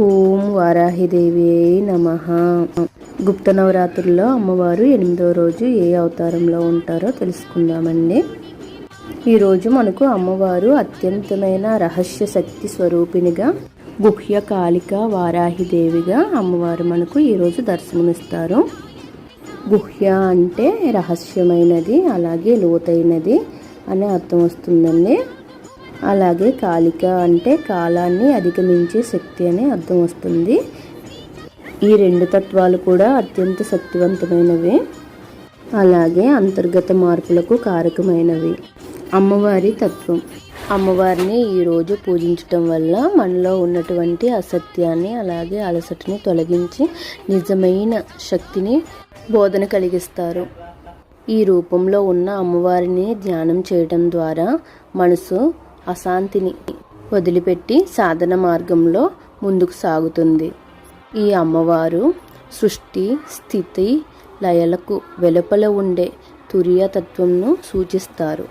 ఓం వారాహిదేవి నమః. గుప్త నవరాత్రుల్లో అమ్మవారు 8వ రోజు ఏ అవతారంలో ఉంటారో తెలుసుకుందామండి. ఈరోజు మనకు అమ్మవారు అత్యంతమైన రహస్య శక్తి స్వరూపిణిగా, గుహ్య కాళిక వారాహిదేవిగా అమ్మవారు మనకు ఈరోజు దర్శనమిస్తారు. గుహ్య అంటే రహస్యమైనది, అలాగే లోతైనది అనే అర్థం వస్తుందండి. అలాగే కాళిక అంటే కాలాన్ని అధిగమించే శక్తి అనే అర్థం వస్తుంది. ఈ రెండు తత్వాలు కూడా అత్యంత శక్తివంతమైనవి, అలాగే అంతర్గత మార్పులకు కారకమైనవి. అమ్మవారి తత్వం. అమ్మవారిని ఈరోజు పూజించటం వల్ల మనలో ఉన్నటువంటి అసత్యాన్ని, అలాగే అలసటని తొలగించి నిజమైన శక్తిని బోధన కలిగిస్తారు. ఈ రూపంలో ఉన్న అమ్మవారిని ధ్యానం చేయడం ద్వారా మనసు అశాంతిని వదిలిపెట్టి సాధన మార్గంలో ముందుకు సాగుతుంది. ఈ అమ్మవారు సృష్టి, స్థితి, లయలకు వెలుపల ఉండే తురియతత్వంను సూచిస్తారు.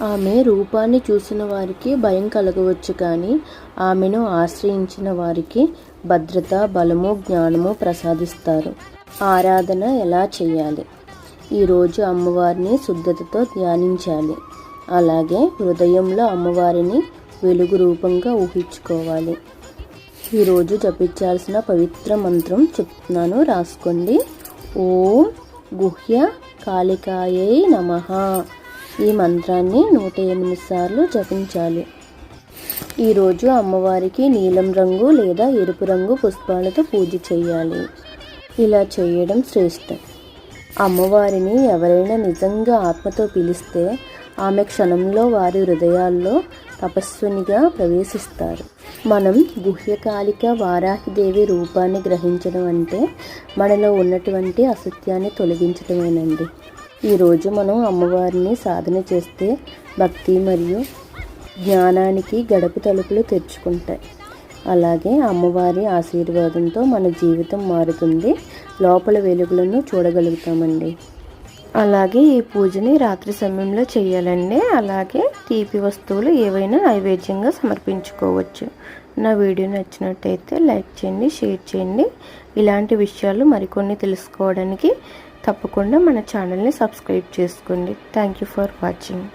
ఆమె రూపాన్ని చూసిన వారికి భయం కలగవచ్చు, కానీ ఆమెను ఆశ్రయించిన వారికి భద్రత, బలము, జ్ఞానము ప్రసాదిస్తారు. ఆరాధన ఎలా చేయాలి? ఈరోజు అమ్మవారిని శుద్ధతతో ధ్యానించాలి. అలాగే హృదయంలో అమ్మవారిని వెలుగు రూపంగా ఊహించుకోవాలి. ఈరోజు జపించాల్సిన పవిత్ర మంత్రం చెప్తున్నాను, రాసుకోండి. ఓం గుహ్య కాళికాయై నమః. ఈ మంత్రాన్ని 108 సార్లు జపించాలి. ఈరోజు అమ్మవారికి నీలం రంగు లేదా ఎరుపు రంగు పుష్పాలతో పూజ చేయాలి. ఇలా చేయడం శ్రేష్టం. అమ్మవారిని ఎవరైనా నిజంగా ఆత్మతో పిలిస్తే ఆమె క్షణంలో వారి హృదయాల్లో తపస్వినిగా ప్రవేశిస్తారు. మనం గుహ్యకాళిక వారాహిదేవి రూపాన్ని గ్రహించడం అంటే మనలో ఉన్నటువంటి అసత్యాన్ని తొలగించడమేనండి. ఈరోజు మనం అమ్మవారిని సాధన చేస్తే భక్తి మరియు జ్ఞానానికి గడప తలుపులు తెరుచుకుంటాయి. అలాగే అమ్మవారి ఆశీర్వాదంతో మన జీవితం మారుతుంది, లోపల వెలుగులను చూడగలుగుతామండి. అలాగే ఈ పూజని రాత్రి సమయంలో చేయాలండి. అలాగే తీపి వస్తువులు ఏవైనా నైవేద్యంగా సమర్పించుకోవచ్చు. నా వీడియో నచ్చినట్టయితే లైక్ చేయండి, షేర్ చేయండి. ఇలాంటి విషయాలు మరికొన్ని తెలుసుకోవడానికి తప్పకుండా మన ఛానల్ని సబ్స్క్రైబ్ చేసుకోండి. Thank you for watching.